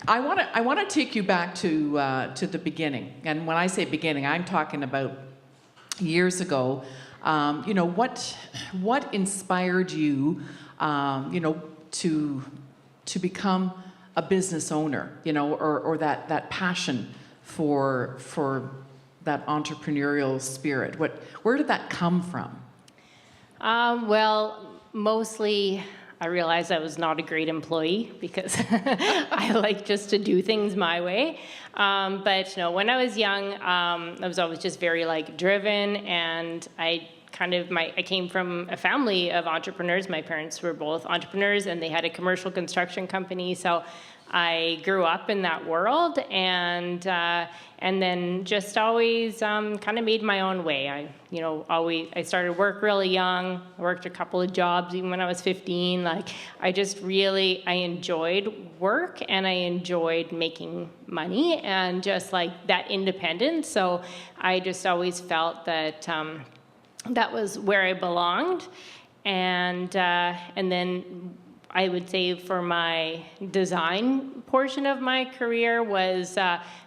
I want to take you back to the beginning. And when I say beginning, I'm talking about years ago. You know, what inspired you, you know, to become a business owner, you know, or that passion for that entrepreneurial spirit? Where did that come from? Well, mostly I realized I was not a great employee because I like just to do things my way. But you know, when I was young, I was always just very like driven, and I came from a family of entrepreneurs. My parents were both entrepreneurs, and they had a commercial construction company. So I grew up in that world, and then just always kind of made my own way. I started work really young. I worked a couple of jobs even when I was 15. Like, I enjoyed work, and I enjoyed making money and just like that independence. So I just always felt that that was where I belonged. And then I would say for my design portion of my career was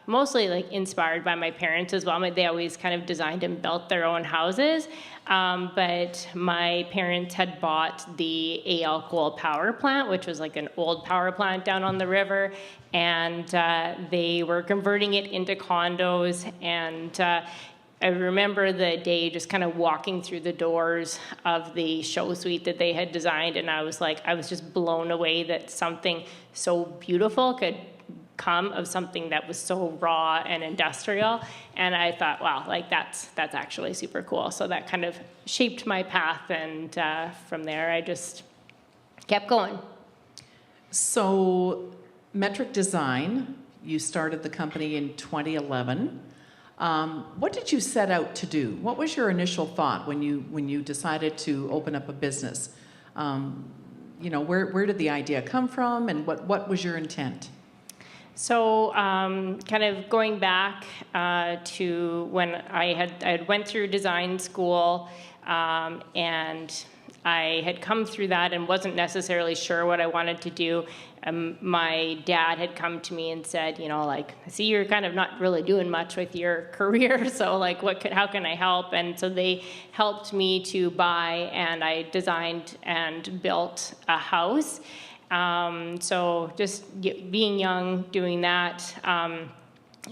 mostly like inspired by my parents as well. They always kind of designed and built their own houses. But my parents had bought the AL Coal Power Plant, which was like an old power plant down on the river. And they were converting it into condos. And I remember the day just kind of walking through the doors of the show suite that they had designed, and I was just blown away that something so beautiful could come of something that was so raw and industrial. And I thought, wow, like that's actually super cool. So that kind of shaped my path, and from there I just kept going. So Metric Design, you started the company in 2011. What did you set out to do? What was your initial thought when you decided to open up a business? You know, where did the idea come from, and what was your intent? So kind of going back to when I had went through design school, and I had come through that and wasn't necessarily sure what I wanted to do. My dad had come to me and said, you know, like, I see you're kind of not really doing much with your career, so like, how can I help? And so they helped me to buy, and I designed and built a house. So just being young, doing that,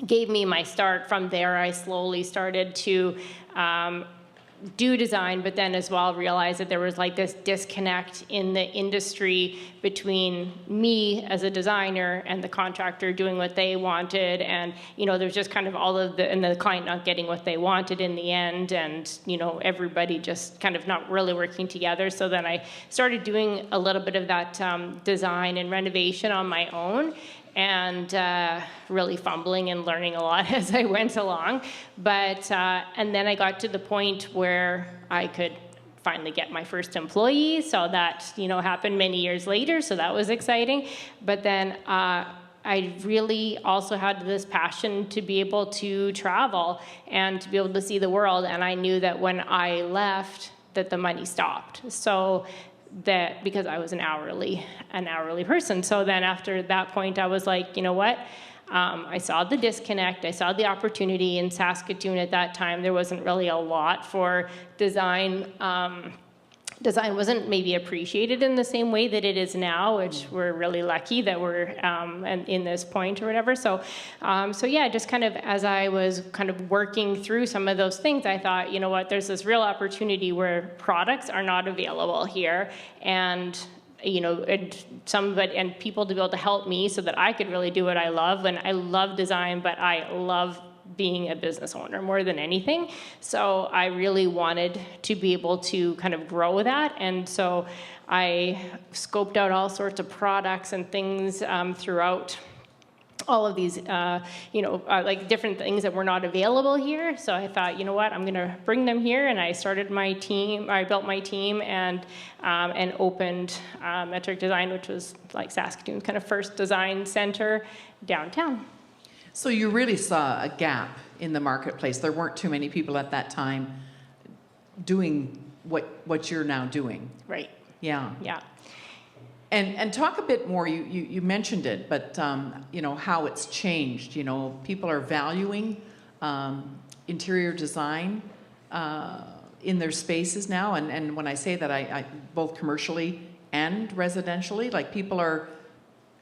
gave me my start. From there, I slowly started to do design, but then as well realized that there was like this disconnect in the industry between me as a designer and the contractor doing what they wanted, and you know, there's just kind of and the client not getting what they wanted in the end, and you know, everybody just kind of not really working together. So then I started doing a little bit of that design and renovation on my own, and really fumbling and learning a lot as I went along. But and then I got to the point where I could finally get my first employee. So that, you know, happened many years later. So that was exciting. But then I really also had this passion to be able to travel and to be able to see the world. And I knew that when I left, that the money stopped. So that because I was an hourly person. So then after that point, I was like, you know what? I saw the disconnect. I saw the opportunity in Saskatoon at that time. There wasn't really a lot for design. Design wasn't maybe appreciated in the same way that it is now, which we're really lucky that we're in this point or whatever. So yeah, just kind of as I was kind of working through some of those things, I thought, you know what, there's this real opportunity where products are not available here, and you know, and some of it, and people to be able to help me so that I could really do what I love. And I love design, but I love being a business owner more than anything. So I really wanted to be able to kind of grow that. And so I scoped out all sorts of products and things throughout all of these, like different things that were not available here. So I thought, you know what, I'm going to bring them here. And I started my team. I built my team and opened Metric Design, which was like Saskatoon's kind of first design center downtown. So you really saw a gap in the marketplace. There weren't too many people at that time doing what you're now doing. Right. Yeah. Yeah. And talk a bit more, you mentioned it, but how it's changed. People are valuing interior design in their spaces now. And when I say that, I both commercially and residentially, like people are,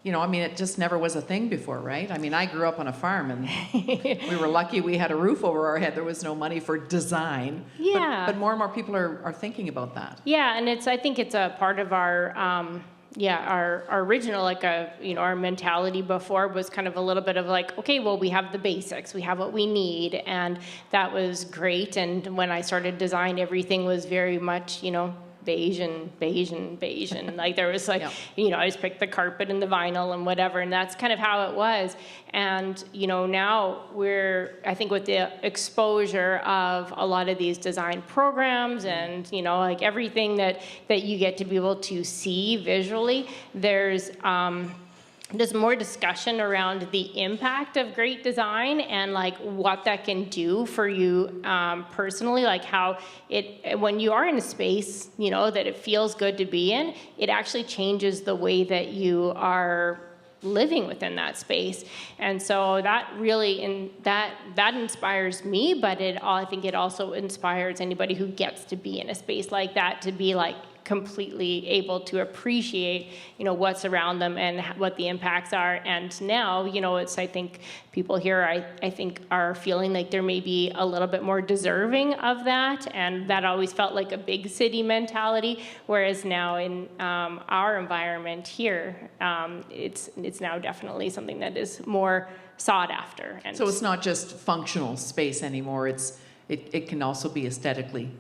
it just never was a thing before, right? I grew up on a farm, and we were lucky we had a roof over our head. There was no money for design. Yeah. But more and more people are thinking about that. Yeah, and I think it's a part of our original, our mentality before was kind of a little bit of like, okay, well, we have the basics, we have what we need, and that was great. And when I started design, everything was very much, beige and like there was like, I just picked the carpet and the vinyl and whatever, and that's kind of how it was. And, now I think with the exposure of a lot of these design programs and, like everything that you get to be able to see visually, there's more discussion around the impact of great design and like what that can do for you personally, like how when you are in a space, that it feels good to be in, it actually changes the way that you are living within that space. And so that really, that inspires me, but I think it also inspires anybody who gets to be in a space like that to be like completely able to appreciate, what's around them and what the impacts are. And now, I think people here, I think are feeling like they're maybe a little bit more deserving of that. And that always felt like a big city mentality. Whereas now in our environment here, it's now definitely something that is more sought after. And so it's not just functional space anymore. It can also be aesthetically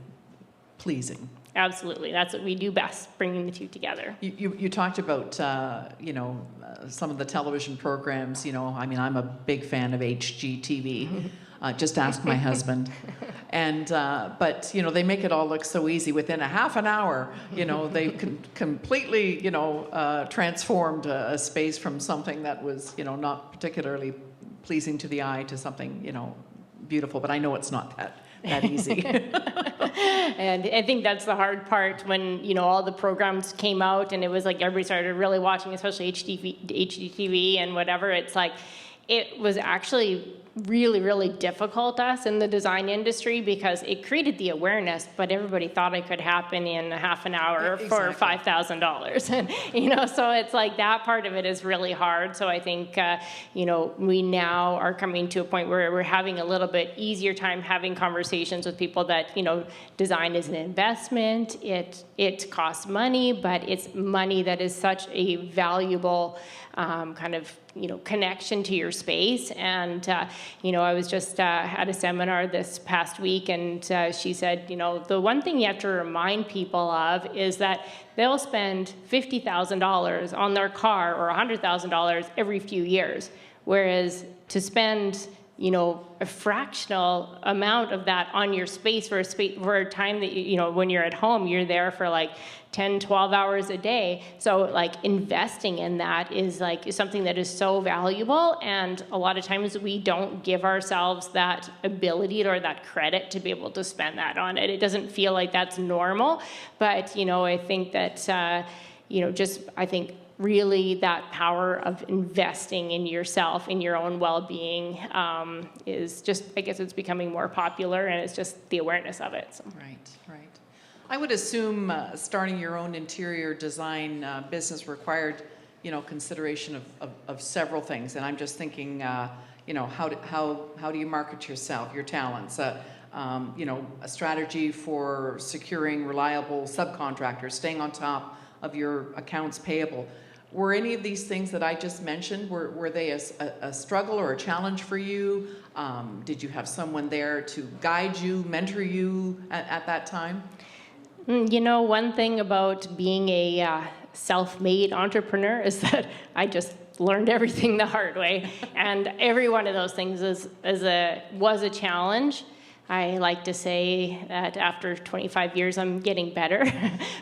pleasing. Absolutely. That's what we do best, bringing the two together. You talked about, some of the television programs. I'm a big fan of HGTV. Just ask my husband. And, but, they make it all look so easy. Within a half an hour, they completely, transformed a space from something that was, not particularly pleasing to the eye to something, beautiful. But I know it's not that easy. And I think that's the hard part when, all the programs came out and it was like everybody started really watching, especially HGTV and whatever. It's like, it was actually really, really difficult us in the design industry because it created the awareness, but everybody thought it could happen in a half an hour for $5,000. And, so it's like that part of it is really hard. So I think, we now are coming to a point where we're having a little bit easier time having conversations with people that, design is an investment. It costs money, but it's money that is such a valuable kind of, connection to your space. And, I was just at a seminar this past week, and she said, the one thing you have to remind people of is that they'll spend $50,000 on their car or $100,000 every few years, whereas to spend a fractional amount of that on your space for a time that, when you're at home, you're there for like 10, 12 hours a day. So like investing in that is something that is so valuable. And a lot of times we don't give ourselves that ability or that credit to be able to spend that on it. It doesn't feel like that's normal. But, I think that, I think really that power of investing in yourself, in your own well-being, is just, I guess it's becoming more popular, and it's just the awareness of it. So. Right. I would assume starting your own interior design business required, consideration of several things. And I'm just thinking, how do you market yourself, your talents? A strategy for securing reliable subcontractors, staying on top of your accounts payable. Were any of these things that I just mentioned, were they a struggle or a challenge for you? Did you have someone there to guide you, mentor you at that time? One thing about being a self-made entrepreneur is that I just learned everything the hard way. And every one of those things was a challenge. I like to say that after 25 years, I'm getting better,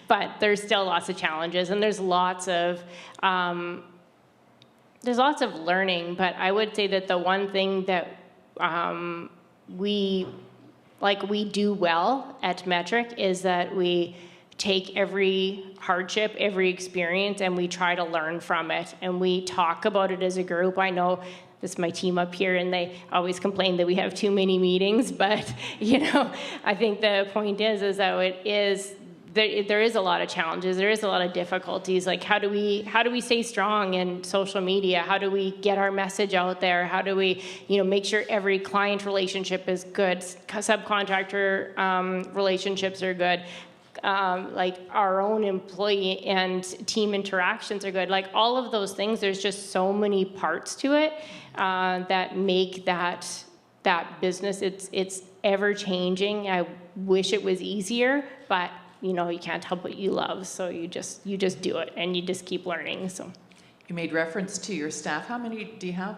but there's still lots of challenges, and there's lots of learning. But I would say that the one thing that we do well at Metric is that we take every hardship, every experience, and we try to learn from it. And we talk about it as a group. I know this is my team up here, and they always complain that we have too many meetings. But, I think the point is that there is a lot of challenges. There is a lot of difficulties. Like, how do we stay strong in social media? How do we get our message out there? How do we, make sure every client relationship is good, subcontractor relationships are good, like our own employee and team interactions are good. Like, all of those things, there's just so many parts to it that make that business. It's ever changing. I wish it was easier, but you can't help what you love, so you just do it, and you just keep learning. So, you made reference to your staff. How many do you have?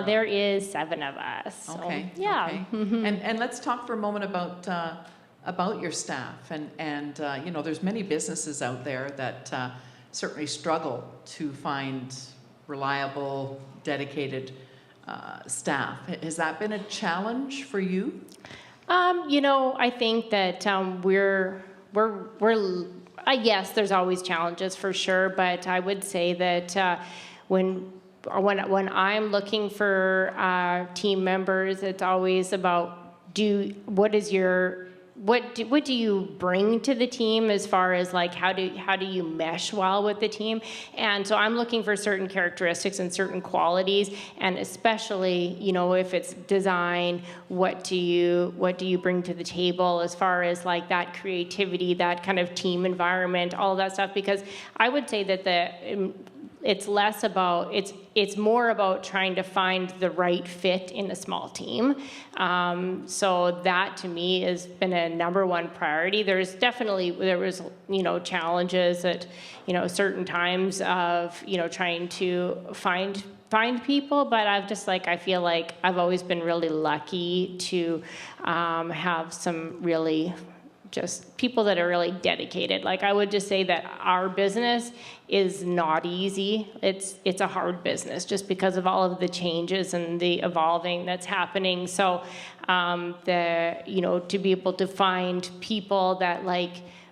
There is 7 of us. So, okay. Yeah. Okay. Mm-hmm. And let's talk for a moment about your staff. And there's many businesses out there that certainly struggle to find reliable, dedicated staff. Has that been a challenge for you? I think that we're yes, there's always challenges for sure, but I would say that when I'm looking for team members, it's always about what do you bring to the team, as far as like how do you mesh well with the team. And so I'm looking for certain characteristics and certain qualities, and especially if it's design, what do you bring to the table as far as like that creativity, that kind of team environment, all of that stuff. Because I would say that it's less about, it's more about trying to find the right fit in a small team. So that to me has been a number one priority. There was challenges at certain times of trying to find people, but I feel like I've always been really lucky to have some really just people that are really dedicated. Like, I would just say that our business is not easy. It's a hard business just because of all of the changes and the evolving that's happening. So to be able to find people that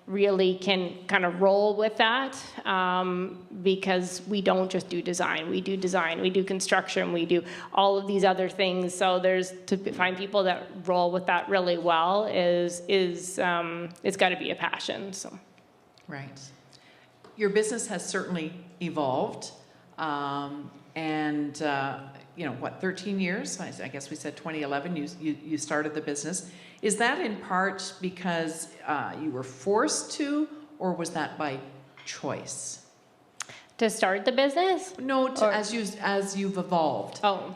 really can kind of roll with that, because we don't just do design, we do construction, we do all of these other things. So to find people that roll with that really well is it's got to be a passion. So, right. Your business has certainly evolved, and 13 years? I guess we said 2011. You started the business. Is that in part because you were forced to, or was that by choice? To start the business? No, as you've evolved. Oh.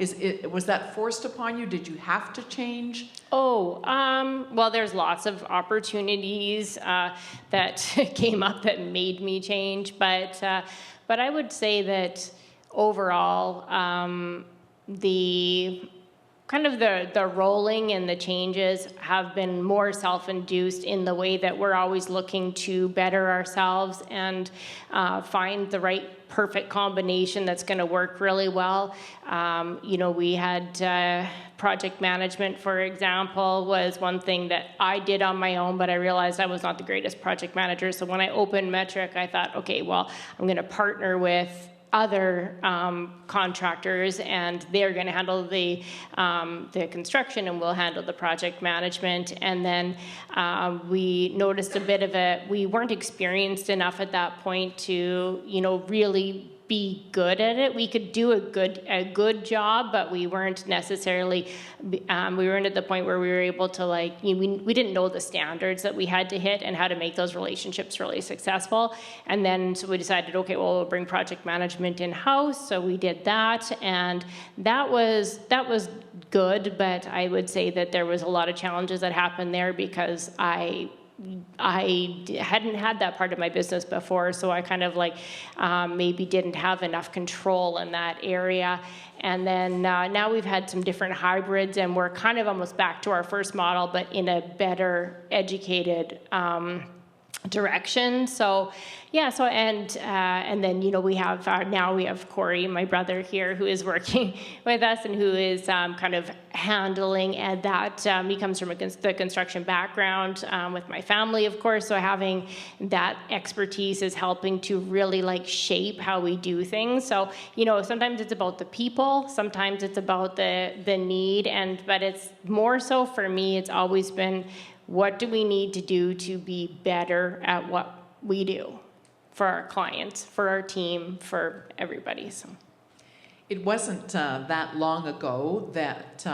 Was that forced upon you? Did you have to change? Oh, well, there's lots of opportunities that came up that made me change, but I would say that overall, the rolling and the changes have been more self-induced in the way that we're always looking to better ourselves and find the right perfect combination that's going to work really well. We had project management, for example, was one thing that I did on my own, but I realized I was not the greatest project manager. So when I opened Metric, I thought, okay, well, I'm going to partner with other contractors, and they're going to handle the construction, and we'll handle the project management. And then we noticed we weren't experienced enough at that point to, really be good at it. We could do a good job, but we weren't necessarily, we weren't at the point where we were able to we didn't know the standards that we had to hit and how to make those relationships really successful. And then so we decided, okay, well, we'll bring project management in-house. So we did that, and that was good, but I would say that there was a lot of challenges that happened there because I hadn't had that part of my business before, so I kind of maybe didn't have enough control in that area. And then now we've had some different hybrids, and we're kind of almost back to our first model, but in a better educated direction. So yeah, so and then we have now we have Corey, my brother here, who is working with us and who is kind of handling, and that he comes from the construction background with my family, of course. So having that expertise is helping to really like shape how we do things. So sometimes it's about the people, sometimes it's about the need, but it's more so for me. It's always been, what do we need to do to be better at what we do for our clients, for our team, for everybody? So it wasn't that long ago that,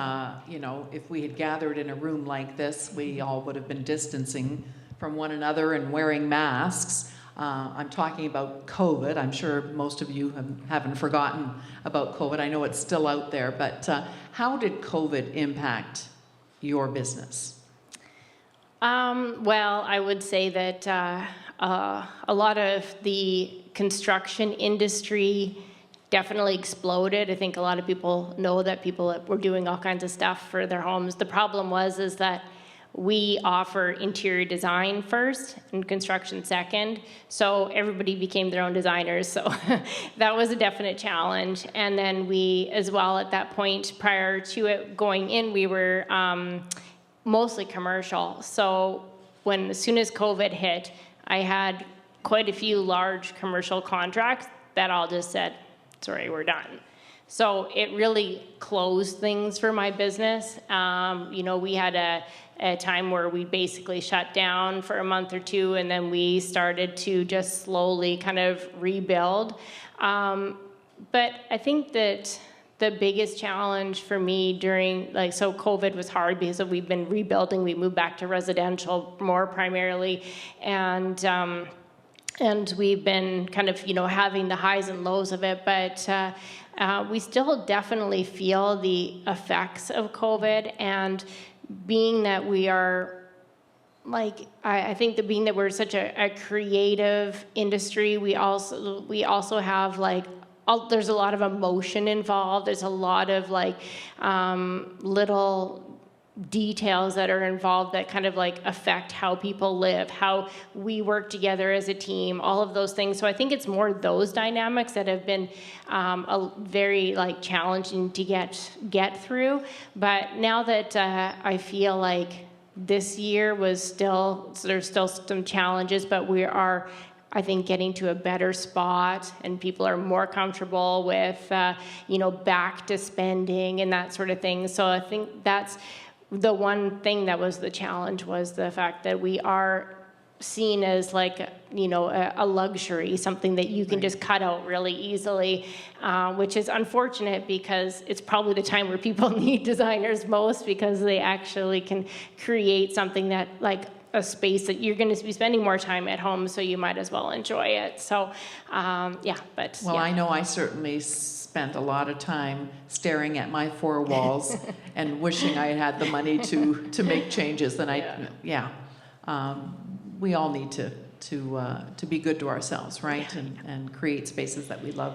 if we had gathered in a room like this, we all would have been distancing from one another and wearing masks. I'm talking about COVID. I'm sure most of you haven't forgotten about COVID. I know it's still out there, but how did COVID impact your business? Well, I would say that a lot of the construction industry definitely exploded. I think a lot of people know that people were doing all kinds of stuff for their homes. The problem is that we offer interior design first and construction second. So everybody became their own designers. So that was a definite challenge. And then we, as well, at that point, prior to it going in, we were mostly commercial. So as soon as COVID hit, I had quite a few large commercial contracts that all just said, sorry, we're done. So it really closed things for my business. We had a time where we basically shut down for a month or two, and then we started to just slowly kind of rebuild. But I think that the biggest challenge for me so COVID was hard because we've been rebuilding. We moved back to residential more primarily, and we've been kind of, having the highs and lows of it, but we still definitely feel the effects of COVID. And being that we are, I think that being that we're such a creative industry, we also have there's a lot of emotion involved. There's a lot of little details that are involved that kind of affect how people live, how we work together as a team, all of those things. So I think it's more those dynamics that have been very challenging to get through. But now that I feel like this year there's still some challenges, but we are, I think, getting to a better spot, and people are more comfortable with, back to spending and that sort of thing. So I think that's the one thing that was the challenge, was the fact that we are seen as a luxury, something that you can just cut out really easily, which is unfortunate because it's probably the time where people need designers most, because they actually can create something that a space that you're going to be spending more time at home, so you might as well enjoy it. So, I know I certainly spent a lot of time staring at my four walls and wishing I had the money to make changes. And we all need to be good to ourselves, right? And create spaces that we love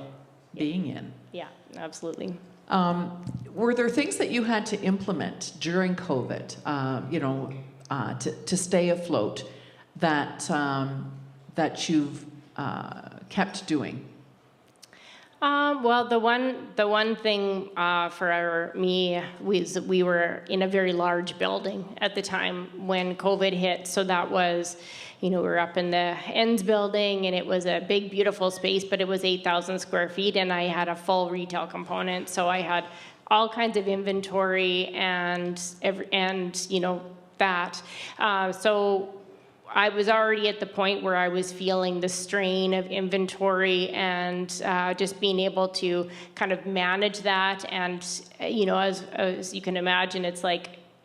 being in. Yeah, absolutely. Were there things that you had to implement during COVID, to stay afloat, that you've kept doing? Well, the one thing for me was we were in a very large building at the time when COVID hit. So that was, we were up in the ends building, and it was a big, beautiful space, but it was 8,000 square feet, and I had a full retail component. So I had all kinds of inventory and that. So I was already at the point where I was feeling the strain of inventory and just being able to kind of manage that. And, as you can imagine, it's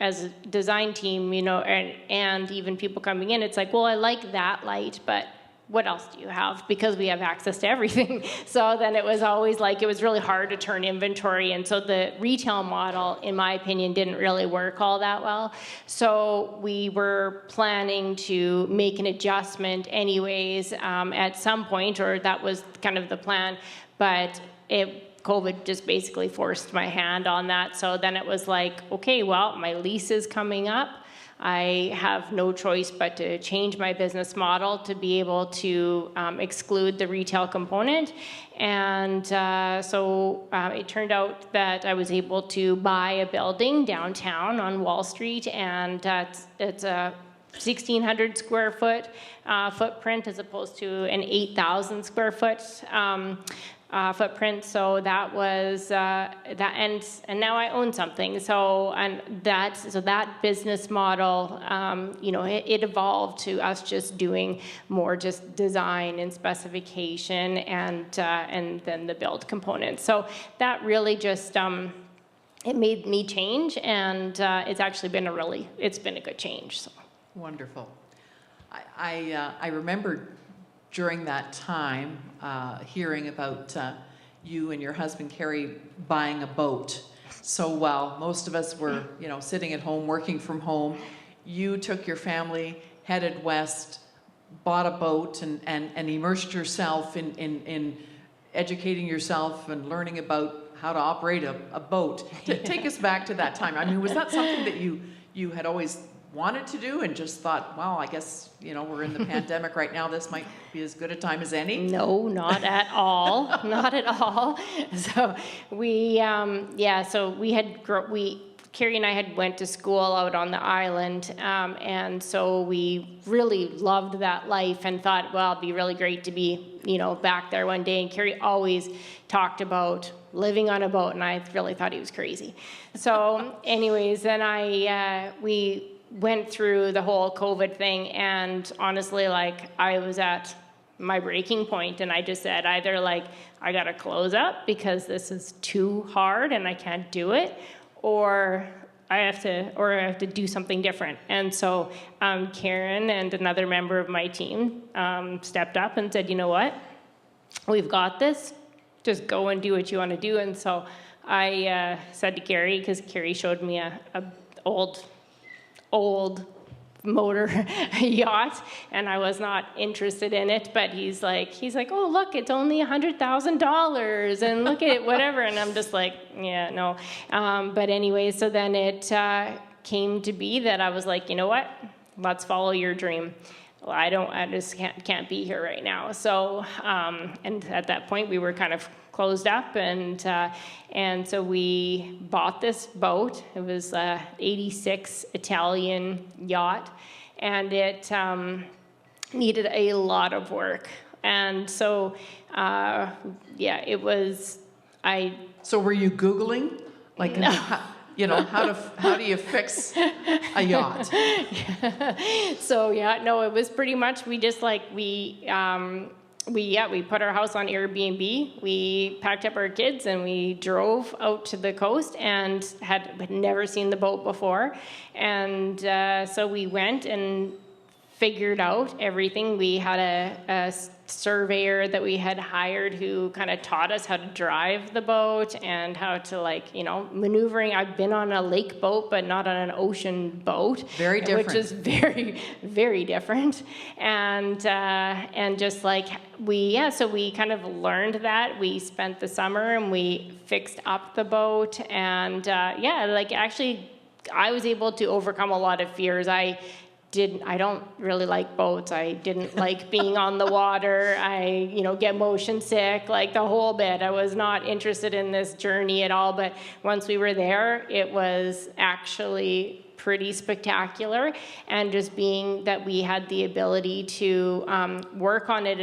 as a design team, and even people coming in, it's well, I like that light, but what else do you have? Because we have access to everything. So then it was always it was really hard to turn inventory. And so the retail model, in my opinion, didn't really work all that well. So we were planning to make an adjustment anyways at some point, or that was kind of the plan. But COVID just basically forced my hand on that. So then it was okay, well, my lease is coming up. I have no choice but to change my business model to be able to exclude the retail component. And so it turned out that I was able to buy a building downtown on Wall Street, and it's a 1,600 square foot footprint as opposed to an 8,000 square foot footprint. So that was that, and now I own something. So that business model, it evolved to us just doing more just design and specification and then the build component. So that really just it made me change, and it's actually been it's been a good change. So. Wonderful. I remember during that time hearing about you and your husband Carrie buying a boat. So while most of us were, sitting at home, working from home, you took your family, headed west, bought a boat, and immersed yourself in educating yourself and learning about how to operate a boat. Take us back to that time. I mean, was that something that you had always wanted to do and just thought, well, I guess, we're in the pandemic right now, this might be as good a time as any? No, not at all. Not at all. So Carrie and I had went to school out on the island, and so we really loved that life and thought, well, it'd be really great to be, back there one day. And Carrie always talked about living on a boat, and I really thought he was crazy. So anyways, then we went through the whole COVID thing, and honestly, I was at my breaking point, and I just said either I gotta close up because this is too hard and I can't do it, or I have to do something different. And so Karen and another member of my team stepped up and said, you know what, we've got this, just go and do what you want to do. And so I said to Carrie, because Carrie showed me a old motor yacht, and I was not interested in it, but he's like, oh, look, it's only $100,000 and look at it, whatever. And I'm just like, yeah, no. But anyway, so then it came to be that I was like, you know what, let's follow your dream. Well, I just can't be here right now. So, and at that point we were kind of closed up, and so we bought this boat. It was a 86 Italian yacht, and it needed a lot of work. And so, it was, So were you Googling? No. How do you fix a yacht? So it was pretty much, we just we put our house on Airbnb. We packed up our kids and we drove out to the coast and had never seen the boat before. And so we went and figured out everything. We had a surveyor that we had hired who kind of taught us how to drive the boat and how to maneuvering. I've been on a lake boat, but not on an ocean boat. Very different. Which is very, very different. And just so we kind of learned that. We spent the summer and we fixed up the boat, and actually I was able to overcome a lot of fears. I don't really like boats. I didn't like being on the water. I, get motion sick, the whole bit. I was not interested in this journey at all. But once we were there, it was actually pretty spectacular. And just being that we had the ability to work on it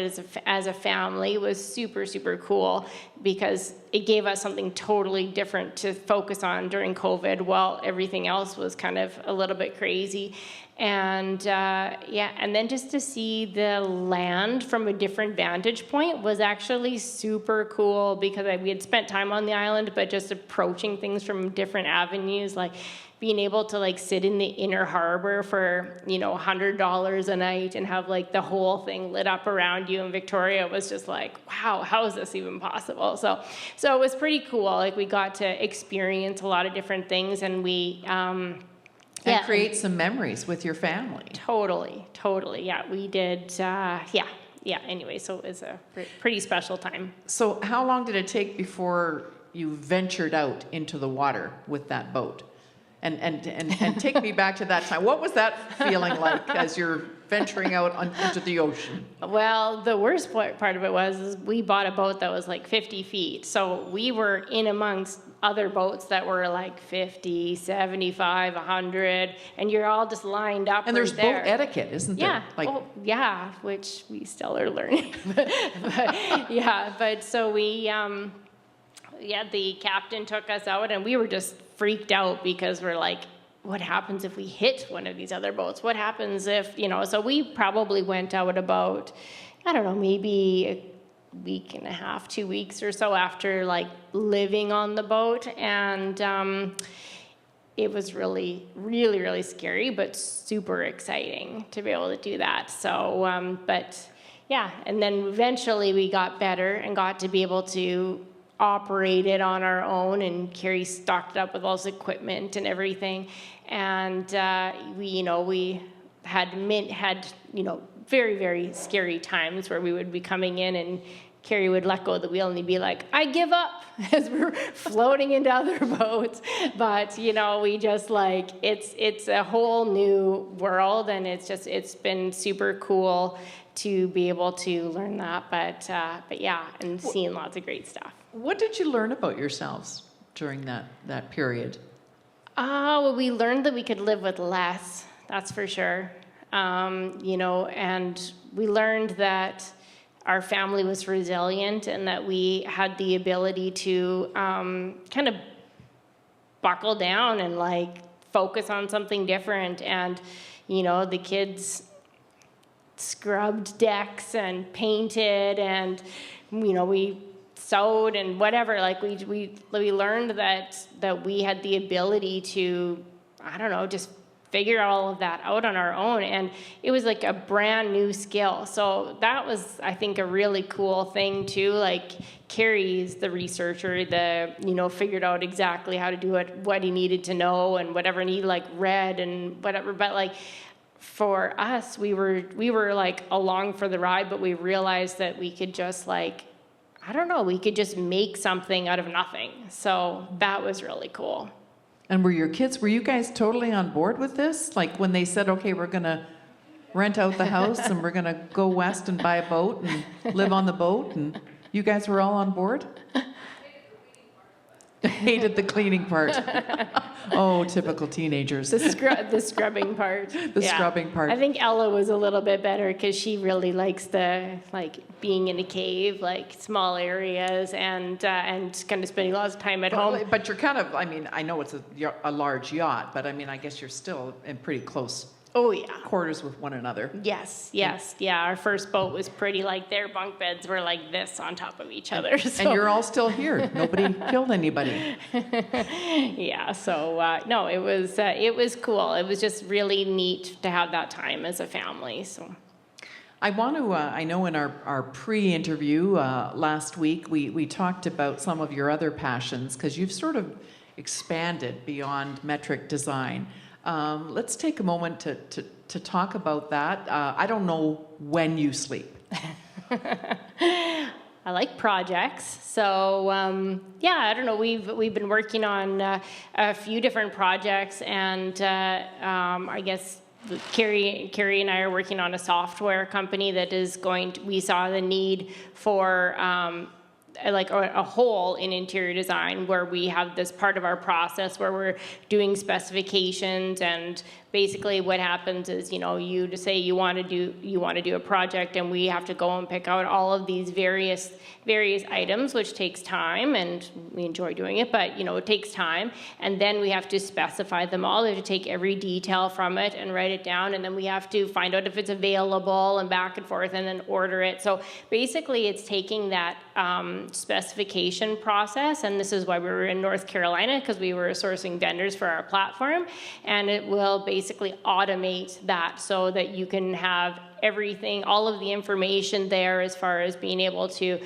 as a family was super, super cool, because it gave us something totally different to focus on during COVID while everything else was kind of a little bit crazy. And and then just to see the land from a different vantage point was actually super cool, because we had spent time on the island, but just approaching things from different avenues, being able to sit in the inner harbor for $100 a night and have the whole thing lit up around you in Victoria was just wow, how is this even possible? So it was pretty cool. We got to experience a lot of different things, and we and create some memories with your family. Totally. Yeah, we did. Anyway, so it was a pretty special time. So how long did it take before you ventured out into the water with that boat? And take me back to that time. What was that feeling like as you're venturing out into the ocean? Well, the worst part of it was we bought a boat that was like 50 feet. So we were in amongst other boats that were like 50, 75, 100, and you're all just lined up. And there's there. boat etiquette, isn't there? Yeah, which we still are learning. but so we, the captain took us out, and we were just freaked out because we're like, what happens if we hit one of these other boats? What happens if, so we probably went out about, I don't know, maybe a week and a half, 2 weeks or so after like living on the boat. And it was really, really, really scary, but super exciting to be able to do that. So, and then eventually we got better and got to be able to operate it on our own, and Carrie stocked it up with all this equipment and everything. And we had very, very scary times where we would be coming in and Carrie would let go of the wheel and he'd be like, I give up, as we're floating into other boats. But, we just like, it's a whole new world, and it's been super cool to be able to learn that. But yeah, and seeing lots of great stuff. What did you learn about yourselves during that period? Well, we learned that we could live with less, that's for sure. And we learned that our family was resilient and that we had the ability to kind of buckle down and like focus on something different. And, the kids scrubbed decks and painted, and, we sewed and whatever. Like we learned that we had the ability to, I don't know, just figure all of that out on our own. And it was like a brand new skill. So that was, I think, a really cool thing too. Like Carrie's the researcher, figured out exactly how to do it, what he needed to know and whatever, and he like read and whatever. But like for us, we were like along for the ride, but we realized that we could just like, I don't know, we could just make something out of nothing. So that was really cool. And were you guys totally on board with this? Like when they said, okay, we're going to rent out the house and we're going to go west and buy a boat and live on the boat, and you guys were all on board? Hated the cleaning part. Oh, typical teenagers. The scrubbing part. The scrubbing part. I think Ella was a little bit better because she really likes being in a cave, like small areas, and kind of spending lots of time at home. But you're kind of, I know it's a large yacht, but I guess you're still in pretty close quarters with one another. Yes. Yeah, our first boat was pretty, like their bunk beds were like this on top of each other. So. And you're all still here. Nobody killed anybody. Yeah, so no, it was cool. It was just really neat to have that time as a family. So. I want to, I know in our pre-interview last week, we talked about some of your other passions, because you've sort of expanded beyond metric design. Let's take a moment to talk about that. I don't know when you sleep. I like projects, so I don't know. We've been working on a few different projects, and I guess Carrie and I are working on a software company that is we saw the need for like a hole in interior design, where we have this part of our process where we're doing specifications, and basically what happens is, you just say you want to do a project, and we have to go and pick out all of these various items, which takes time, and we enjoy doing it, but it takes time. And then we have to specify them all. We have to take every detail from it and write it down, and then we have to find out if it's available and back and forth, and then order it. So basically it's taking that specification process, and this is why we were in North Carolina, because we were sourcing vendors for our platform, and it will basically automate that so that you can have everything, all of the information there as far as being able to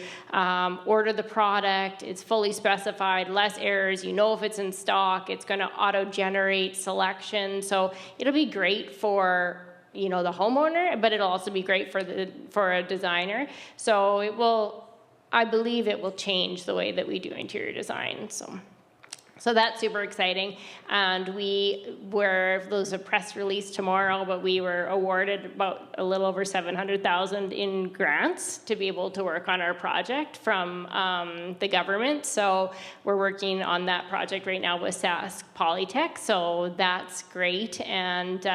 order the product. It's fully specified, less errors. If it's in stock. It's going to auto-generate selection. So it'll be great for the homeowner, but it'll also be great for a designer. So I believe it will change the way that we do interior design. So that's super exciting. And there's a press release tomorrow, but we were awarded about a little over $700,000 in grants to be able to work on our project from the government. So we're working on that project right now with Sask Polytech. So that's great. And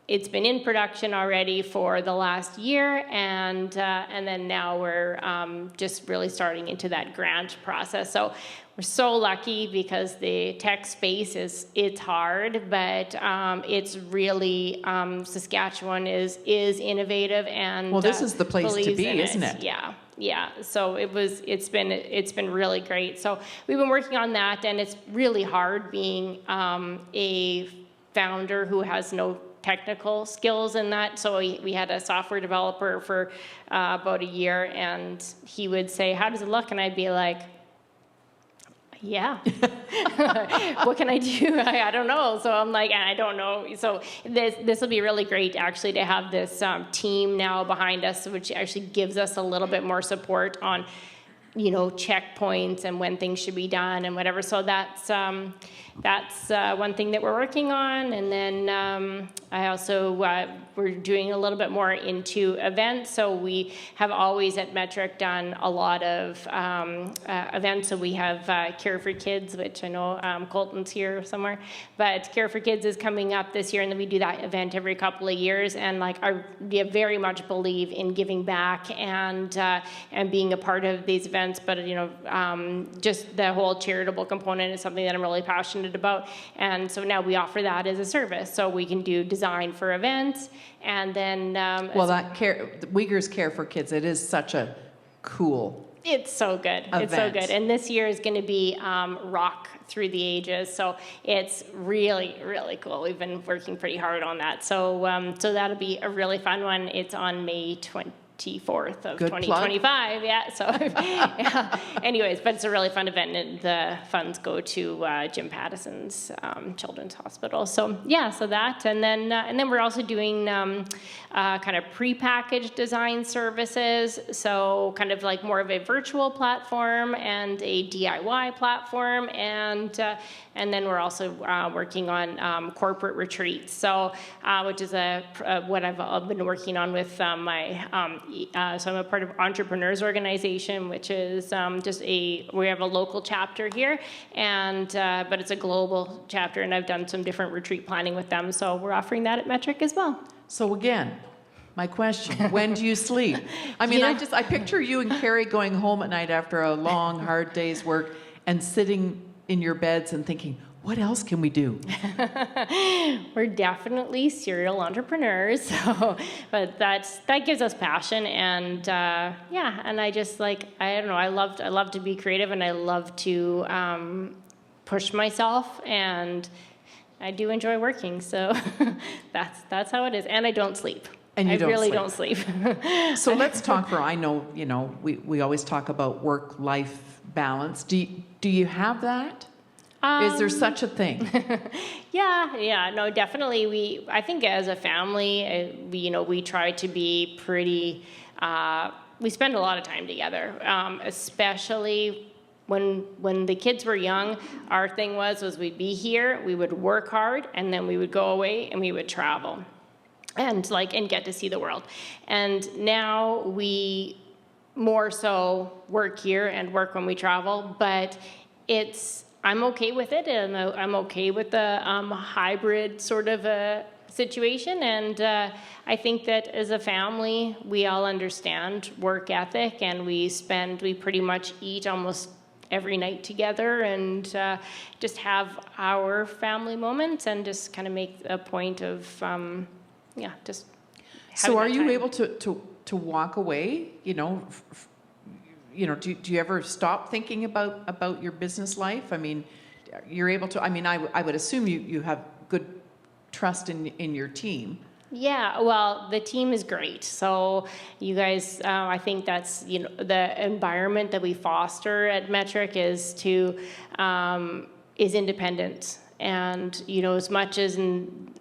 it's been in production already for the last year, and then now we're just really starting into that grant process. So we're so lucky because the tech space it's hard, but it's really Saskatchewan is innovative and well, this is the place to be, isn't it? Yeah. So it's been really great. So we've been working on that, and it's really hard being a founder who has no technical skills in that. So we had a software developer for about a year, and he would say, "How does it look?" And I'd be like, "Yeah, what can I do? I don't know." So I'm like, I don't know. So this will be really great, actually, to have this team now behind us, which actually gives us a little bit more support on, checkpoints and when things should be done and whatever. So that's one thing that we're working on. And then I also, we're doing a little bit more into events. So we have always at Metric done a lot of events. So we have Care for Kids, which I know Colton's here somewhere, but Care for Kids is coming up this year, and then we do that event every couple of years. And we very much believe in giving back and being a part of these events. But just the whole charitable component is something that I'm really passionate about. And so now we offer that as a service. So we can do design for events, and then Uyghurs Care for Kids. It is such a cool. It's so good. Event. It's so good. And this year is going to be rock through the ages. So it's really, really cool. We've been working pretty hard on that. So so that'll be a really fun one. It's on May 24th of Good 2025. plug. Yeah. So yeah. Anyways, but it's a really fun event, and the funds go to Jim Pattison's Children's Hospital. So yeah, so that, and then we're also doing kind of prepackaged design services. So kind of like more of a virtual platform and a DIY platform, and then we're also working on corporate retreats. So which is what I've been working on with my. So I'm a part of Entrepreneurs Organization, which is we have a local chapter here, and but it's a global chapter, and I've done some different retreat planning with them. So we're offering that at Metric as well. So again, my question, when do you sleep? I mean, I picture you and Carrie going home at night after a long, hard day's work and sitting in your beds and thinking, what else can we do? We're definitely serial entrepreneurs, so, but that gives us passion, and and I just I don't know, I love to be creative, and I love to push myself, and I do enjoy working, so that's how it is, and I don't sleep. And you don't sleep. So let's talk I know, we always talk about work-life balance. Do you have that? Is there such a thing? No, definitely. I think as a family, we try to be pretty. We spend a lot of time together, especially when the kids were young. Our thing was we'd be here, we would work hard, and then we would go away and we would travel, and get to see the world. And now we more so work here and work when we travel, but I'm okay with it, and I'm okay with the hybrid sort of a situation. And I think that as a family, we all understand work ethic, and we pretty much eat almost every night together, and just have our family moments, and just kind of make a point of, just. So are you able to walk away? Do you ever stop thinking about your business life? I mean, you're able to. I mean, I would assume you have good trust in your team. Yeah, well, the team is great. So you guys, I think that's the environment that we foster at Metric is independence. And as much as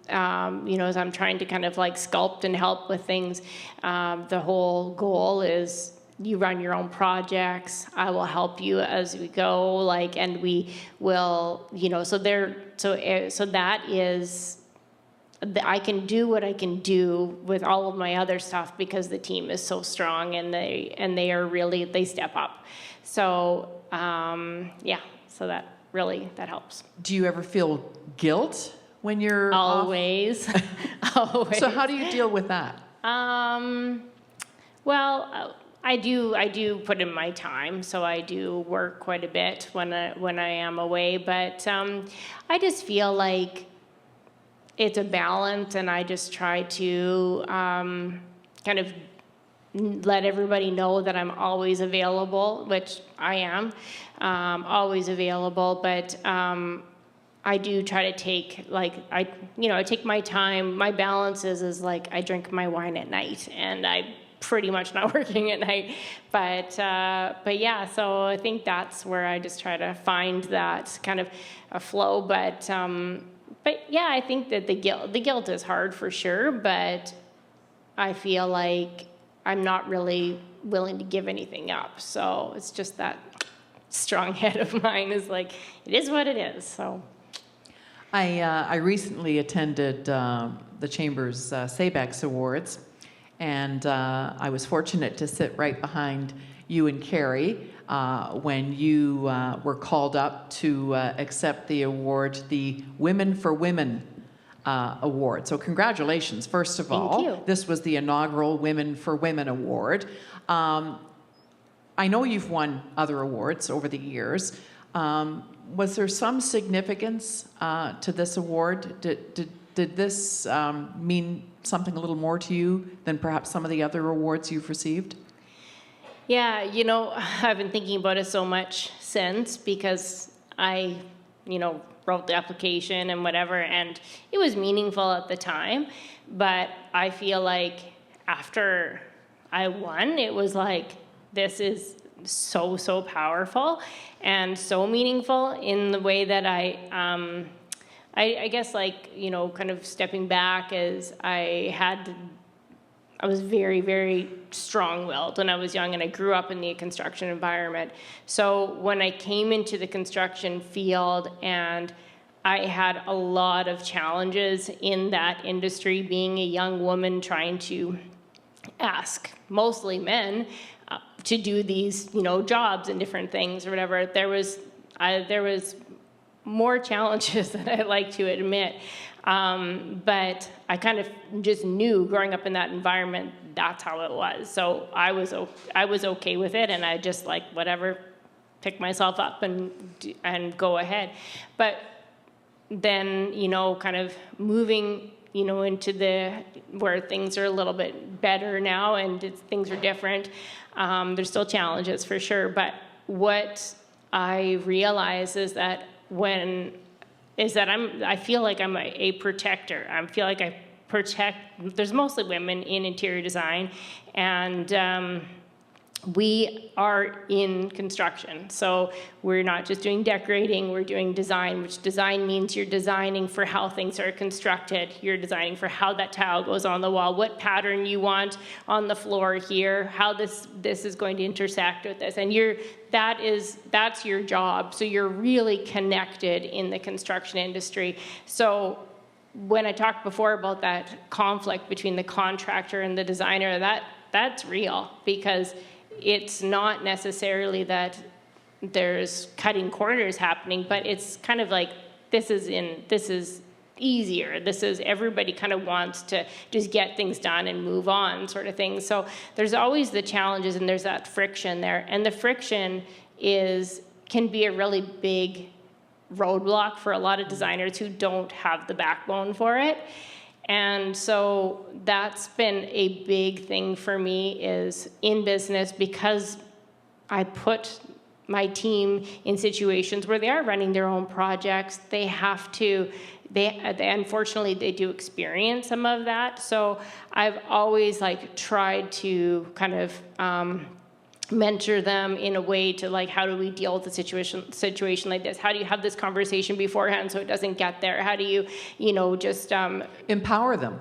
as I'm trying to kind of sculpt and help with things, the whole goal is you run your own projects. I will help you as we go. Like, and we will, so that is, I can do what I can do with all of my other stuff because the team is so strong and they are really, they step up. So, so that helps. Do you ever feel guilt when you're Always. Always. So how do you deal with that? Well, I do put in my time, so I do work quite a bit when I am away, but I just feel like it's a balance, and I just try to kind of let everybody know that I'm always available, which I am, always available, but I do try to take, I take my time. My balance is like I drink my wine at night, and I'm pretty much not working at night. But yeah, so I think that's where I just try to find that kind of a flow. But yeah, I think that the guilt is hard for sure, but I feel like I'm not really willing to give anything up. So it's just that strong head of mine is like, it is what it is, so. I recently attended the Chamber's SABEX Awards, and I was fortunate to sit right behind you and Carrie when you were called up to accept the award, the Women for Women Award. So congratulations, first of all. Thank you. This was the inaugural Women for Women Award. I know you've won other awards over the years. Was there some significance to this award? Did this mean something a little more to you than perhaps some of the other awards you've received? Yeah, I've been thinking about it so much since, because I, wrote the application and whatever, and it was meaningful at the time, but I feel like after I won, it was like, this is so powerful and so meaningful in the way that I guess, kind of stepping back, as I was very, very strong-willed when I was young, and I grew up in the construction environment. So when I came into the construction field, and I had a lot of challenges in that industry, being a young woman trying to ask mostly men to do these, jobs and different things or whatever. There was more challenges than I like to admit. But I kind of just knew, growing up in that environment, that's how it was. So I was okay with it, and I just whatever, pick myself up and go ahead. But then, kind of moving, into where things are a little bit better now, and things are different. There's still challenges for sure, but what I realize is that I feel like I'm a protector. I feel like I protect. There's mostly women in interior design, and we are in construction. So we're not just doing decorating, we're doing design, which design means you're designing for how things are constructed. You're designing for how that tile goes on the wall, what pattern you want on the floor here, how this is going to intersect with this. And that's your job. So you're really connected in the construction industry. So when I talked before about that conflict between the contractor and the designer, that's real, because it's not necessarily that there's cutting corners happening, but it's kind of like, this is easier. This is, everybody kind of wants to just get things done and move on, sort of thing. So there's always the challenges, and there's that friction there. And the friction can be a really big roadblock for a lot of designers who don't have the backbone for it. And so that's been a big thing for me, is in business, because I put my team in situations where they are running their own projects. They have to, unfortunately, they do experience some of that. So I've always tried to kind of mentor them in a way to like, how do we deal with a situation like this? How do you have this conversation beforehand so it doesn't get there? How do you, just empower them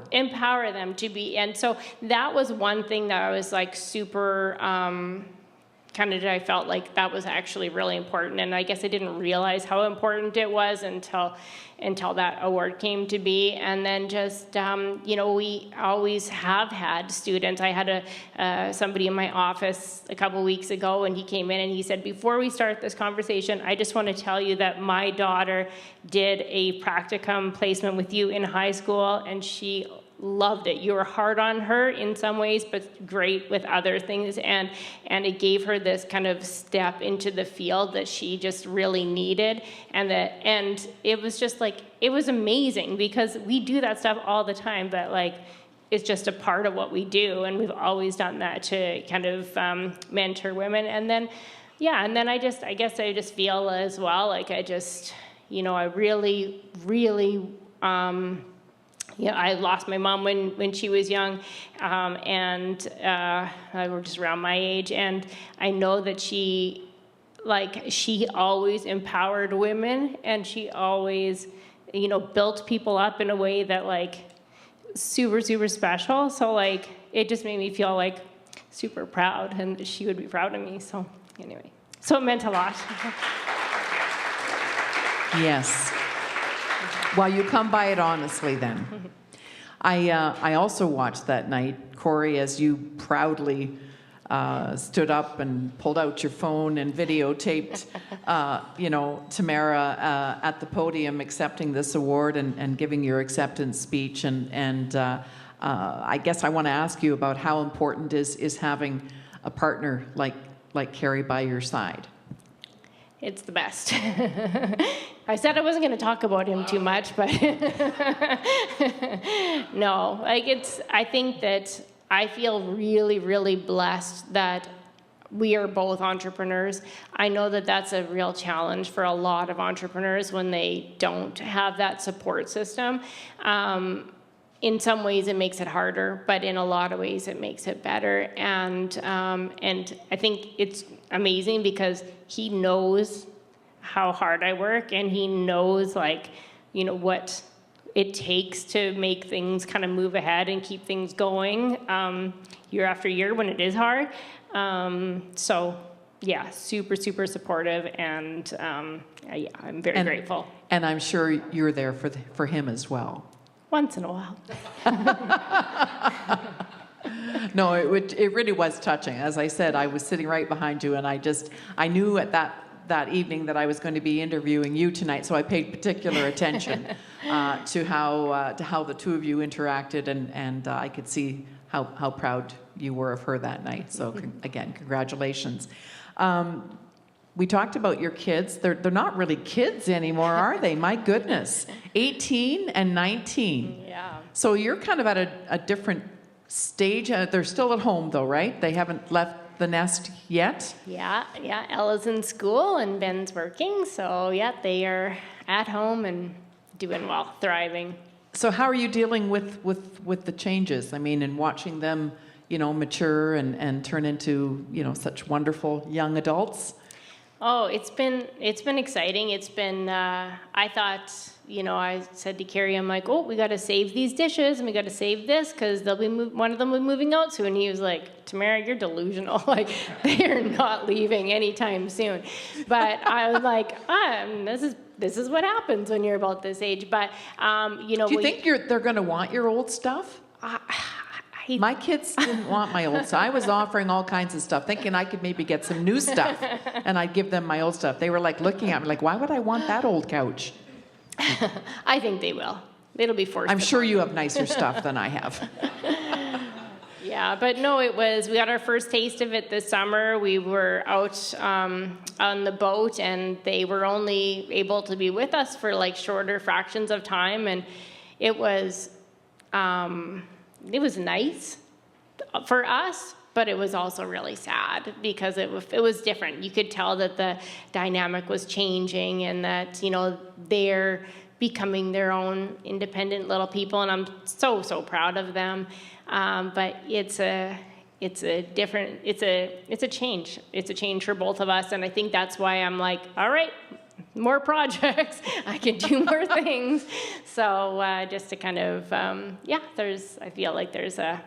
to be? And so that was one thing that I was like super I felt like that was actually really important, and I guess I didn't realize how important it was until that award came to be. And then just we always have had students. I had somebody in my office a couple weeks ago, and he came in and he said, before we start this conversation, I just want to tell you that my daughter did a practicum placement with you in high school, and she loved it. You were hard on her in some ways, but great with other things. And it gave her this kind of step into the field that she just really needed. And it was just like, it was amazing because we do that stuff all the time, but like, it's just a part of what we do. And we've always done that to kind of mentor women. And then, I guess I just feel as well, like I just, I really, really, I lost my mom when she was young, and we're just around my age. And I know that she always empowered women, and she always, built people up in a way that like super, super special. So like, it just made me feel like super proud, and she would be proud of me. So anyway, so it meant a lot. Yes. Well, you come by it honestly then. I also watched that night, Corey, as you proudly stood up and pulled out your phone and videotaped, Tamara at the podium accepting this award and giving your acceptance speech. And I guess I want to ask you about how important is having a partner like Carrie by your side. It's the best. I said I wasn't going to talk about him too much, but no, I think that I feel really, really blessed that we are both entrepreneurs. I know that that's a real challenge for a lot of entrepreneurs when they don't have that support system. In some ways it makes it harder, but in a lot of ways it makes it better. And I think it's amazing because he knows how hard I work, and he knows what it takes to make things kind of move ahead and keep things going year after year when it is hard. So yeah, super, super supportive, and I'm very grateful. And I'm sure you're there for him as well. Once in a while. No, it really was touching. As I said, I was sitting right behind you, and I knew at that evening that I was going to be interviewing you tonight, so I paid particular attention to how the two of you interacted, and I could see how proud you were of her that night. So again, congratulations. We talked about your kids. They're not really kids anymore, are they? My goodness. 18 and 19. Yeah. So you're kind of at a different stage. They're still at home though, right? They haven't left the nest yet? Yeah. Ella's in school and Ben's working. So yeah, they are at home and doing well, thriving. So how are you dealing with the changes? I mean, and watching them, mature and turn into, such wonderful young adults? Oh, it's been exciting. It's been, I thought, I said to Carrie, I'm like, oh, we got to save these dishes and we got to save this because one of them will be moving out soon. And he was like, Tamara, you're delusional. Like, they're not leaving anytime soon. But I was like, this is what happens when you're about this age. But, Do you think they're going to want your old stuff? My kids didn't want my old stuff. I was offering all kinds of stuff, thinking I could maybe get some new stuff, and I'd give them my old stuff. They were like looking at me like, why would I want that old couch? I think they will. It'll be forced. I'm sure you have nicer stuff than I have. Yeah, but no, we got our first taste of it this summer. We were out on the boat, and they were only able to be with us for like shorter fractions of time, and it was nice for us, but it was also really sad because it was different. You could tell that the dynamic was changing and that, they're becoming their own independent little people, and I'm so, so proud of them. But it's it's a change. It's a change for both of us, and I think that's why I'm like, all right, more projects. I can do more things. So just to kind of, I feel like it's a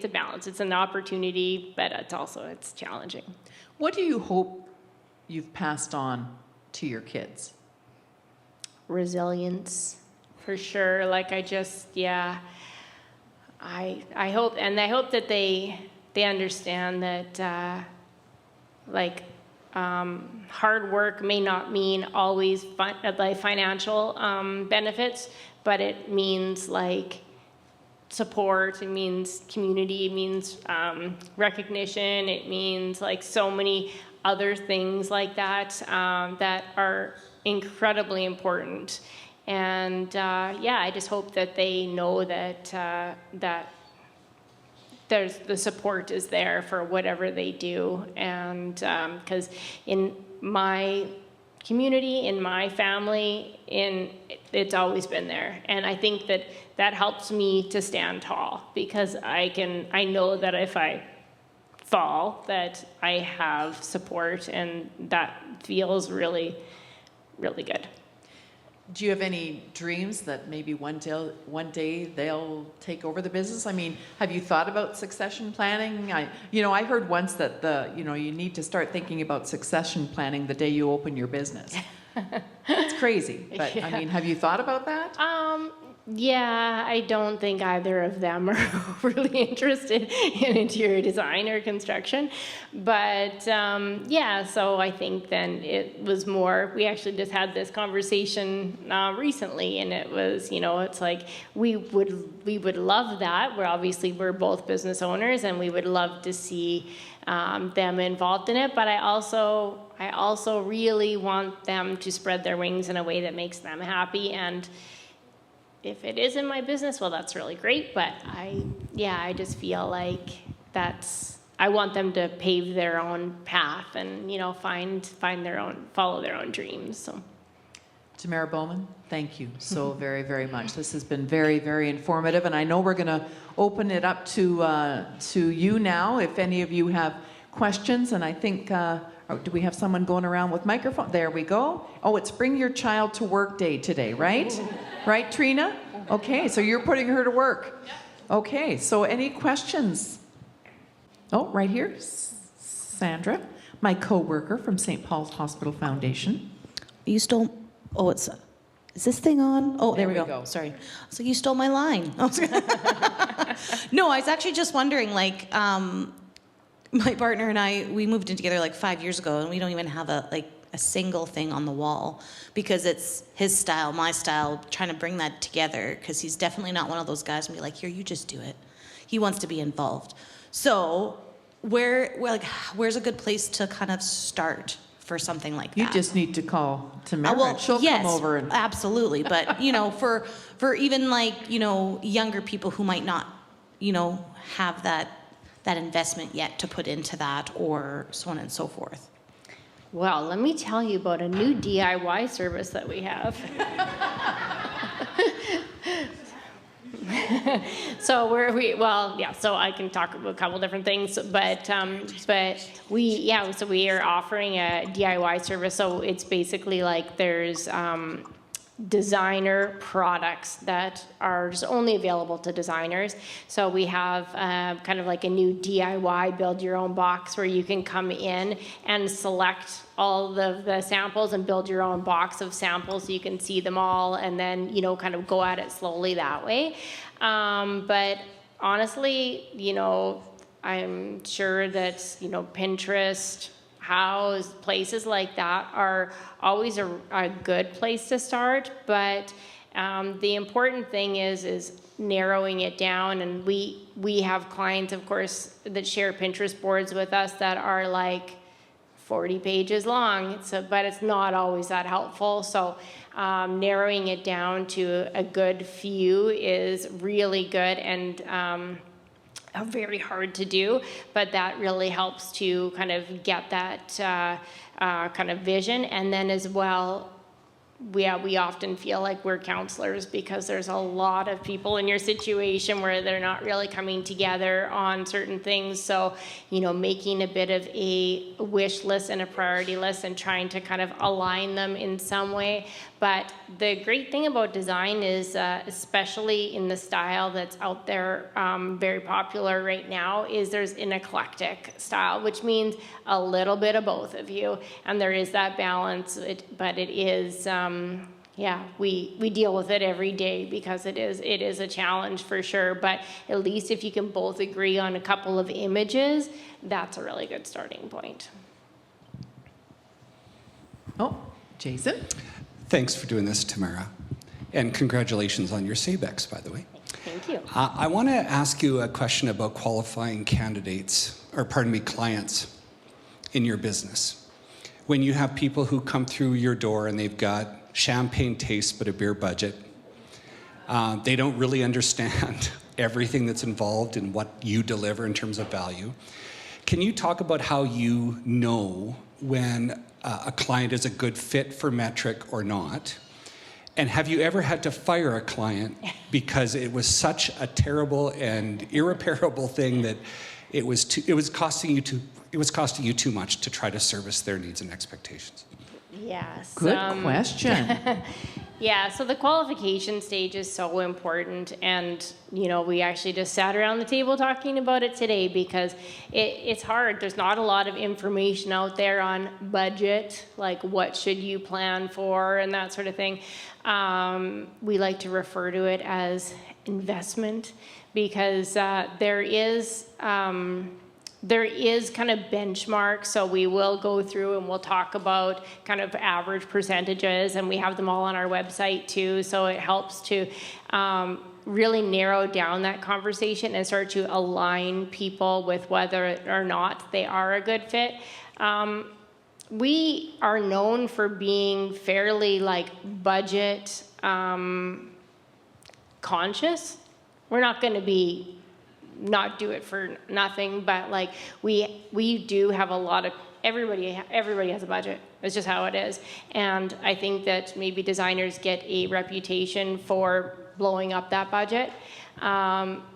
balance. It's an opportunity, but it's challenging. What do you hope you've passed on to your kids? Resilience, for sure. Like I hope that they understand that hard work may not mean always financial benefits, but it means like support, it means community, it means recognition, it means like so many other things like that that are incredibly important. And I just hope that they know that the support is there for whatever they do. And because in my community, in my family, it's always been there. And I think that helps me to stand tall, because I know that if I fall, that I have support, and that feels really, really good. Do you have any dreams that maybe one day they'll take over the business? I mean, have you thought about succession planning? I heard once that you need to start thinking about succession planning the day you open your business. It's crazy, but yeah. I mean, have you thought about that? Yeah, I don't think either of them are really interested in interior design or construction. But so I think then it was more, we actually just had this conversation recently, and it was, it's like we would love that. We're both business owners, and we would love to see them involved in it, but I also really want them to spread their wings in a way that makes them happy. And if it is in my business, well, that's really great. But I just feel like I want them to pave their own path and, follow their own dreams. So. Tamara Bowman, thank you so very, very much. This has been very, very informative, and I know we're going to open it up to you now if any of you have questions. And I think, do we have someone going around with microphone? There we go. Oh, it's Bring Your Child to Work Day today, right? Right, Trina? Okay, so you're putting her to work. Okay, so any questions? Oh, right here, Sandra, my co-worker from St. Paul's Hospital Foundation. You stole... Oh, is this thing on? Oh, there we go. Sorry. So you stole my line. No, I was actually just wondering, my partner and I, we moved in together 5 years ago, and we don't even have a single thing on the wall, because it's his style, my style, trying to bring that together, because he's definitely not one of those guys and be like, here, you just do it. He wants to be involved. So where's a good place to kind of start for something like that? You just need to call Tamara. She'll come over. And Absolutely. But, for even younger people who might not, have that investment yet to put into that, or so on and so forth. Well, let me tell you about a new DIY service that we have. So I can talk about a couple different things, but we are offering a DIY service. So it's basically there's designer products that are just only available to designers. So we have kind of a new DIY build your own box, where you can come in and select all the samples and build your own box of samples, so you can see them all, and then kind of go at it slowly that way. But honestly, I'm sure that Pinterest, House, places like that are always a good place to start, but the important thing is narrowing it down. And we have clients, of course, that share Pinterest boards with us that are 40 pages long, but it's not always that helpful. So narrowing it down to a good few is really good, and very hard to do, but that really helps to kind of get that kind of vision. And then as well, we often feel like we're counselors because there's a lot of people in your situation where they're not really coming together on certain things. So, making a bit of a wish list and a priority list and trying to kind of align them in some way. But the great thing about design is, especially in the style that's out there, very popular right now, is there's an eclectic style, which means a little bit of both of you. And there is that balance, but it is, we deal with it every day because it is a challenge for sure. But at least if you can both agree on a couple of images, that's a really good starting point. Oh, Jason? Thanks for doing this, Tamara. And congratulations on your SABEX, by the way. Thank you. I want to ask you a question about qualifying clients in your business. When you have people who come through your door and they've got champagne taste but a beer budget, they don't really understand everything that's involved in what you deliver in terms of value. Can you talk about how you know when a client is a good fit for Metric or not? And have you ever had to fire a client because it was such a terrible and irreparable thing that it was costing you too much to try to service their needs and expectations? Yes. Good question. Yeah, so the qualification stage is so important, and we actually just sat around the table talking about it today because it's hard. There's not a lot of information out there on budget, like what should you plan for and that sort of thing. We like to refer to it as investment because there is kind of benchmarks, so we will go through and we'll talk about kind of average percentages, and we have them all on our website too, so it helps to really narrow down that conversation and start to align people with whether or not they are a good fit. We are known for being fairly budget conscious. We're not going to not do it for nothing, but we do have a lot of everybody has a budget. It's just how it is. And I think that maybe designers get a reputation for blowing up that budget.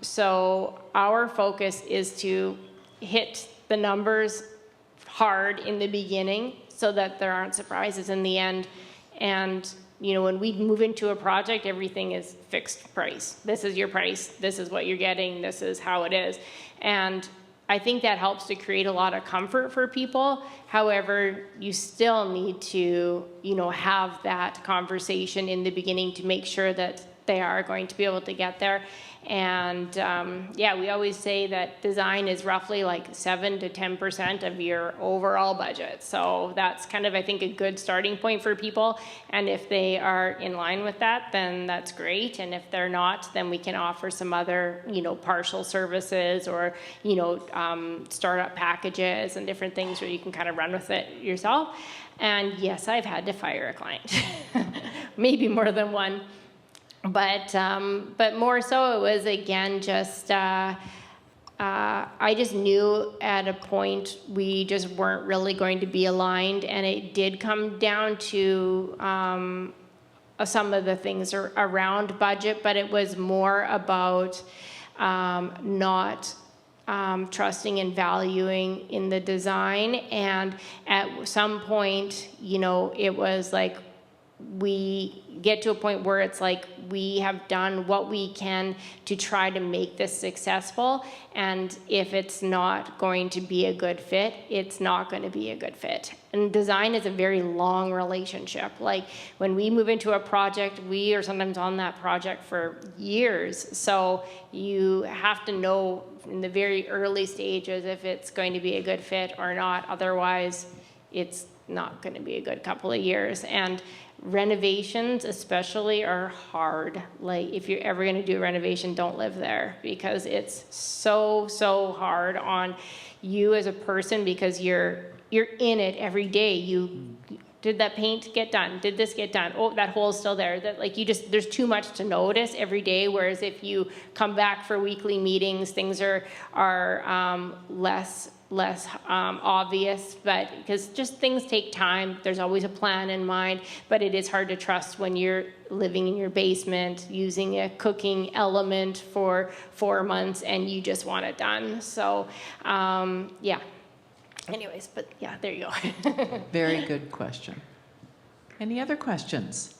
So our focus is to hit the numbers hard in the beginning so that there aren't surprises in the end. And when we move into a project, everything is fixed price. This is your price. This is what you're getting. This is how it is. And I think that helps to create a lot of comfort for people. However, you still need to, have that conversation in the beginning to make sure that they are going to be able to get there. And we always say that design is roughly 7 to 10% of your overall budget. So that's kind of, I think, a good starting point for people. And if they are in line with that, then that's great. And if they're not, then we can offer some other, partial services or, startup packages and different things where you can kind of run with it yourself. And yes, I've had to fire a client, maybe more than one. But more so, it was again just I just knew at a point we just weren't really going to be aligned, and it did come down to some of the things around budget, but it was more about not trusting and valuing in the design. And at some point, it was we get to a point where it's we have done what we can to try to make this successful, and if it's not going to be a good fit, it's not going to be a good fit. And design is a very long relationship. When we move into a project, we are sometimes on that project for years, so you have to know in the very early stages if it's going to be a good fit or not. Otherwise, it's not going to be a good couple of years. And renovations especially are hard. If you're ever going to do a renovation, don't live there, because it's so hard on you as a person, because you're in it every day. Did that paint get done? Did this get done? Oh, that hole's still there. There's too much to notice every day. Whereas if you come back for weekly meetings, things are less obvious, but because just things take time. There's always a plan in mind, but it is hard to trust when you're living in your basement using a cooking element for 4 months and you just want it done. So, yeah. Anyways, but yeah, there you go. Very good question. Any other questions?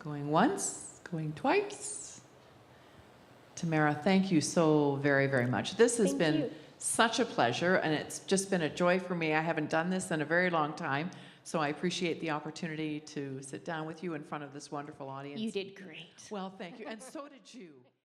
Going once, going twice. Tamara, thank you so very, very much. This has been such a pleasure, and it's just been a joy for me. I haven't done this in a very long time, so I appreciate the opportunity to sit down with you in front of this wonderful audience. You did great. Well, thank you, and so did you.